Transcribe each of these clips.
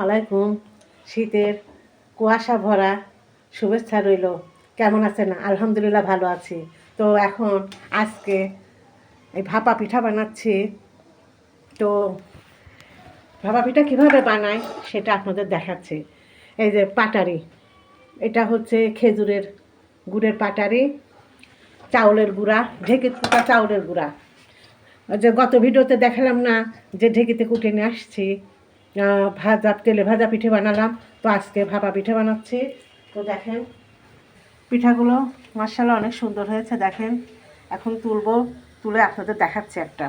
আলাইকুম। শীতের কুয়াশা ভরা শুভেচ্ছা রইল। কেমন আছেন? আলহামদুলিল্লাহ ভালো আছি। তো এখন আজকে এই ভাপা পিঠা বানাচ্ছি। তো ভাপা পিঠা কীভাবে বানাই সেটা আপনাদের দেখাচ্ছি। এই যে পাটারি, এটা হচ্ছে খেজুরের গুড়ের পাটারি, চাউলের গুঁড়া, ঢেঁকিতে কুটা চাউলের গুঁড়া। যে গত ভিডিওতে দেখালাম না যে ঢেঁকিতে কুটে নিয়ে আসছি, ভাজা তেলে ভাজা পিঠে বানালাম। তো আজকে ভাপা পিঠে বানাচ্ছি। তো দেখেন পিঠাগুলো মাশাআল্লাহ অনেক সুন্দর হয়েছে। দেখেন এখন তুলে আপনাদের দেখাচ্ছি একটা।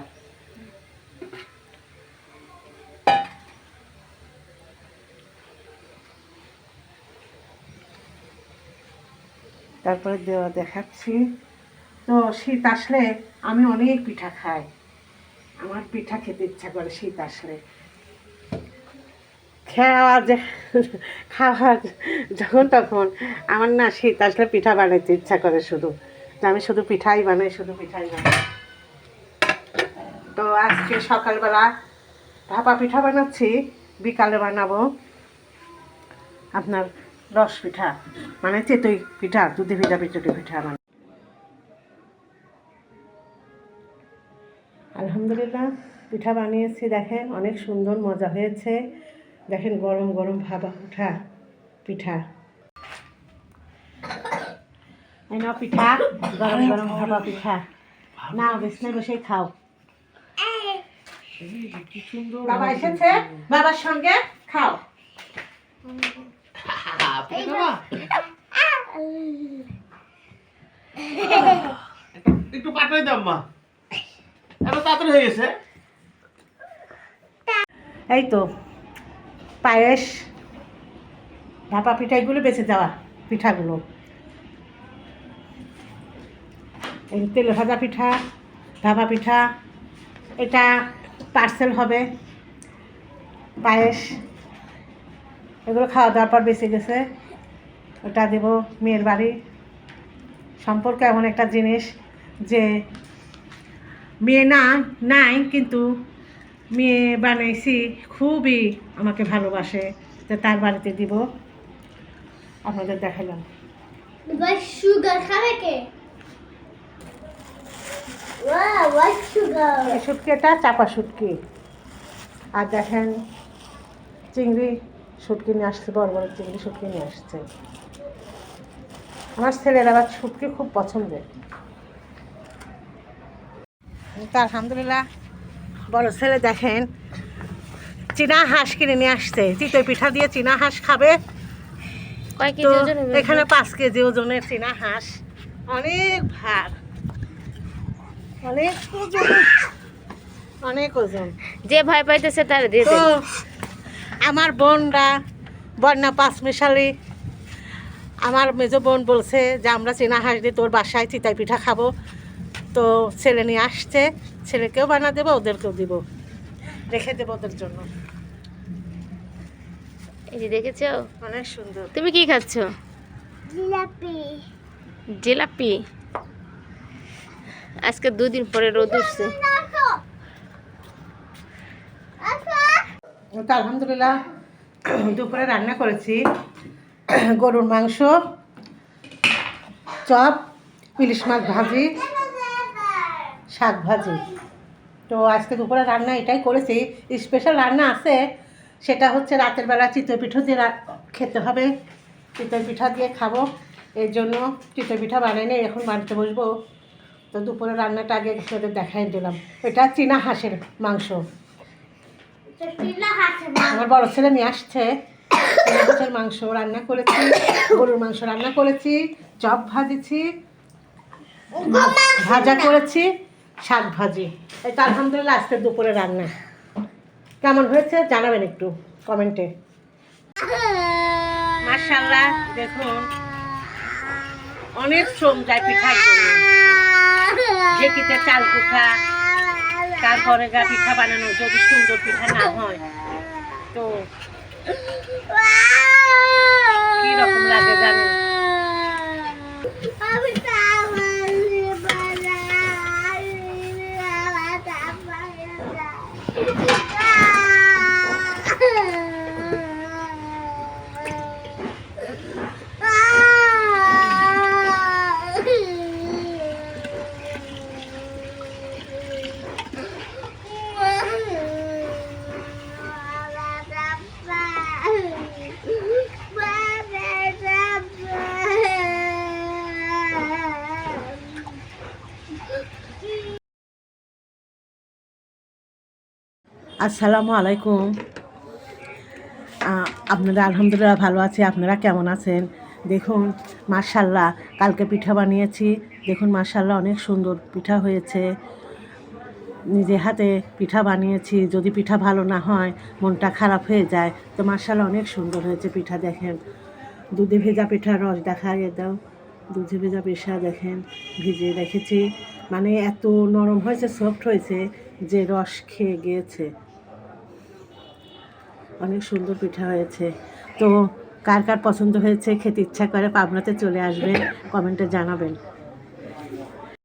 তারপরে দেখাচ্ছি। তো শীত আসলে আমি অনেক পিঠা খাই। আমার পিঠা খেতে ইচ্ছা করে শীত আসলে। খাওয়া যখন তখন আমার না শীত আসলে পিঠা বানাইতে ইচ্ছা করে শুধু। আমি শুধু পিঠাই বানাই। তো আজকে সকালবেলা ভাপা পিঠা বানাচ্ছি, বিকালে বানাবো আপনার রস পিঠা, মানে চিতই পিঠা, দুধে ভিজা চিতই পিঠা বানাবো। আলহামদুলিল্লাহ পিঠা বানিয়েছি, দেখেন অনেক সুন্দর মজা হয়েছে। দেখেন গরম গরম ভাপা পিঠা এই নাও পিঠা, গরম গরম ভাপা পিঠা নাও, বিছনায় বসে খাও। বাবা এসেছে, বাবার সঙ্গে খাও। একটু পাঠাই দাও মা, এত তাড়াতাড়ি হয়ে গেছে। এই তো পায়েস, ভাপা পিঠা, এগুলো বেঁচে যাওয়া পিঠাগুলো। এই তেলে ভাজা পিঠা, ভাপা পিঠা, এটা পার্সেল হবে। পায়েস এগুলো খাওয়া দাওয়ার পর বেঁচে গেছে, ওটা দেব মেয়ের বাড়ি। সম্পর্ক এমন একটা জিনিস যে মেয়ে নাই, কিন্তু মেয়ে বানাইছি, খুবই আমাকে ভালোবাসে, তো তার বাড়িতে দিব। আপনাদের দেখালাম। সুগার খাবে কে? শুটকি, এটা চাপা শুটকি। আর দেখেন চিংড়ি শুটকি নিয়ে আসছে, বড় বড় চিংড়ি শুটকি নিয়ে আসছে। আমার ছেলের আবার শুটকি খুব পছন্দের। তো আলহামদুলিল্লাহ বড় ছেলে দেখেন চীনা হাঁস কিনে নিয়ে আসছে, চিতই পিঠা দিয়ে চীনা হাঁস খাবে। তো এখানে 5 কেজি ওজনের চীনা হাঁস, অনেক ভার, অনেক ওজন। যে ভয় পাইতেছে তার দিয়ে তো আমার বন্যা 5 মিশালি, আমার মেজো বোন বলছে যে আমরা চীনা হাঁস দিয়ে তোর বাসায় চিতই পিঠা খাবো। তো ছেলে নিয়ে আসছে, ছেলেকেও বানা দেবো, ওদেরকেও দিব, রেখে দেবো ওদের জন্য। এই যে দেখেছো অনেক সুন্দর। তুমি কি খাচ্ছ? জিলাপি। আজকে 2 দিন পরে রোদ উঠছে। তো আলহামদুলিল্লাহ দুপুরে রান্না করেছি গরুর মাংস, চপ, ইলিশ মাছ ভাজি, শাক ভাজি। তো আজকে দুপুরে রান্না এটাই করেছি। স্পেশাল রান্না আছে, সেটা হচ্ছে রাতের বেলা চিতই পিঠা দিয়ে খেতে হবে, চিতই পিঠা দিয়ে খাবো। এর জন্য চিতই পিঠা বানাই নেই, এখন বানাতে বসবো। তো দুপুরে রান্নাটা আগে আপনাদের দেখাই দিলাম। এটা চীনা হাঁসের মাংস, আমার বড় ছেলে নিয়ে আসছে। হাঁসের মাংস রান্না করেছি, গরুর মাংস রান্না করেছি, চপ ভাজেছি, ভাজা করেছি, শাক ভাজি। এই তো আলহামদুলিল্লাহ আজকে দুপুরে রান্না। কেমন হয়েছে জানাবেন একটু কমেন্টে। মাশাআল্লাহ দেখুন অনেক শ্রম যায় পিঠার জন্য। ঢেঁকিতে চাল কুটা, তারপরে পিঠা বানানো, যদি সুন্দর পিঠা না হয় তো কি রকম লাগে জানেন। আসসালামু আলাইকুম। আপনারা আলহামদুলিল্লাহ ভালো আছি। আপনারা কেমন আছেন? দেখুন মাশাল্লাহ, কালকে পিঠা বানিয়েছি। দেখুন মাশাল্লাহ অনেক সুন্দর পিঠা হয়েছে। নিজে হাতে পিঠা বানিয়েছি, যদি পিঠা ভালো না হয় মনটা খারাপ হয়ে যায়। তো মাশাল্লাহ অনেক সুন্দর হয়েছে পিঠা। দেখেন দুধে ভেজা পিঠার রস দেখাইয়ে দাও। দুধে ভেজা পিঠা দেখেন ভিজিয়ে রেখেছি, মানে এত নরম হয়েছে, সফট হয়েছে যে রস খেয়ে গিয়েছে। অনেক সুন্দর পিঠা হয়েছে। তো কার কার পছন্দ হয়েছে, খেতে ইচ্ছা করে পাবনাতে চলে আসবেন, কমেন্টে জানাবেন।